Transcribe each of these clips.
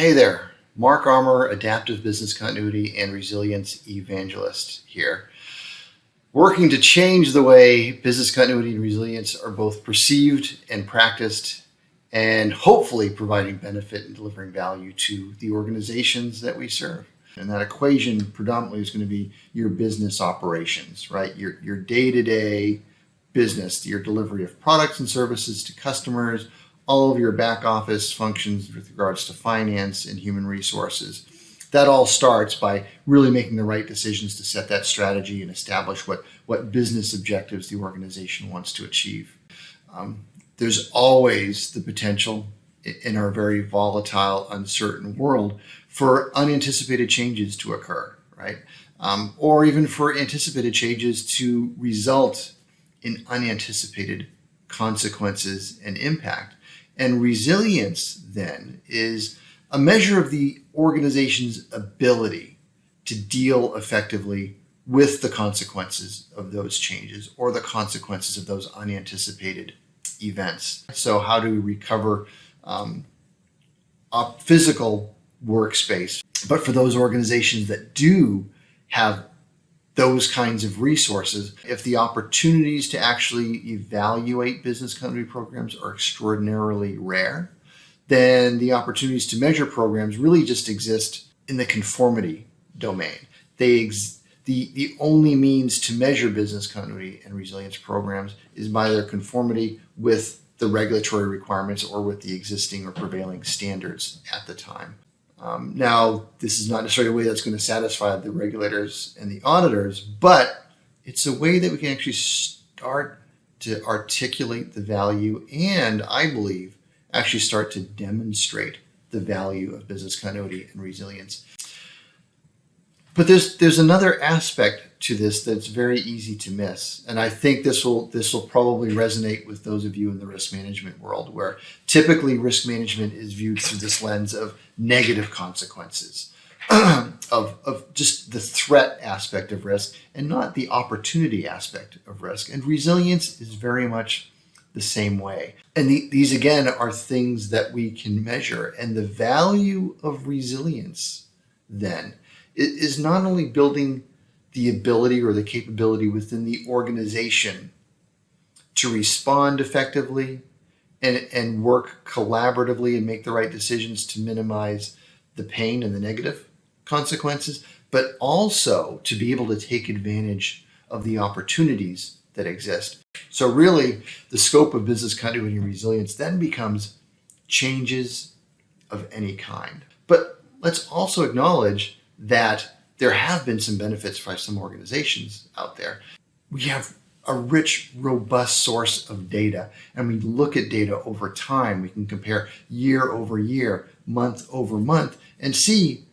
Hey there, Mark Armour, Adaptive Business Continuity and Resilience Evangelist here. Working to change the way business continuity and resilience are both perceived and practiced, and hopefully providing benefit and delivering value to the organizations that we serve. And that equation predominantly is going to be your business operations, right? Your day-to-day business, your delivery of products and services to customers, all of your back office functions with regards to finance and human resources. That all starts by really making the right decisions to set that strategy and establish what business objectives the organization wants to achieve. There's always the potential in our very volatile, uncertain world for unanticipated changes to occur, right? Or even for anticipated changes to result in unanticipated consequences and impact. And resilience, then, is a measure of the organization's ability to deal effectively with the consequences of those changes or the consequences of those unanticipated events. So how do we recover a physical workspace? But for those organizations that do have those kinds of resources, if the opportunities to actually evaluate business continuity programs are extraordinarily rare, then the opportunities to measure programs really just exist in the conformity domain. The only means to measure business continuity and resilience programs is by their conformity with the regulatory requirements or with the existing or prevailing standards at the time. Now, this is not necessarily a way that's going to satisfy the regulators and the auditors, but it's a way that we can actually start to articulate the value and, I believe, actually start to demonstrate the value of business continuity and resilience. But there's another aspect to this that's very easy to miss, and I think this will probably resonate with those of you in the risk management world, where typically risk management is viewed through this lens of negative consequences, of just the threat aspect of risk and not the opportunity aspect of risk. And resilience is very much the same way. And these again are things that we can measure. And the value of resilience then is not only building the ability or the capability within the organization to respond effectively and work collaboratively and make the right decisions to minimize the pain and the negative consequences, but also to be able to take advantage of the opportunities that exist. So really, the scope of business continuity and resilience then becomes changes of any kind. But let's also acknowledge that there have been some benefits for some organizations out there. We have a rich, robust source of data, and we look at data over time. We can compare year over year, month over month, and see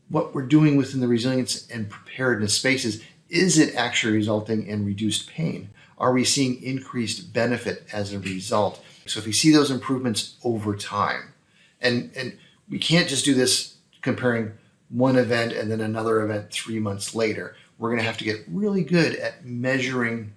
what we're doing within the resilience and preparedness spaces. Is it actually resulting in reduced pain? Are we seeing increased benefit as a result? So if we see those improvements over time, and we can't just do this comparing one event and then another event 3 months later. We're going to have to get really good at measuring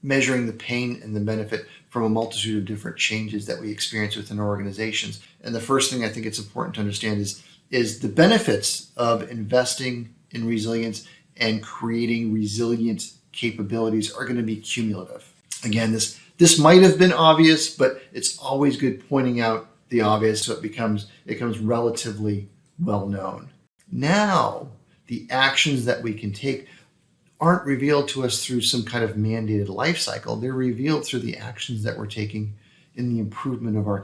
the pain and the benefit from a multitude of different changes that we experience within our organizations. And the first thing I think it's important to understand is the benefits of investing in resilience and creating resilient capabilities are going to be cumulative. Again, this might have been obvious, but it's always good pointing out the obvious so it becomes relatively well known. Now, the actions that we can take aren't revealed to us through some kind of mandated life cycle. They're revealed through the actions that we're taking in the improvement of our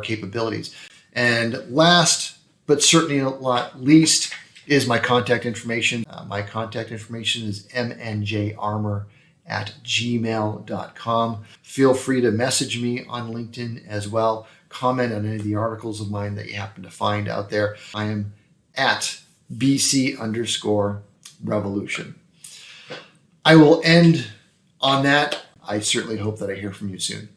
capabilities. And last, but certainly not least, is my contact information. My contact information is mnjarmour@gmail.com. Feel free to message me on LinkedIn as well. Comment on any of the articles of mine that you happen to find out there. I am at BC_revolution. I will end on that. I certainly hope that I hear from you soon.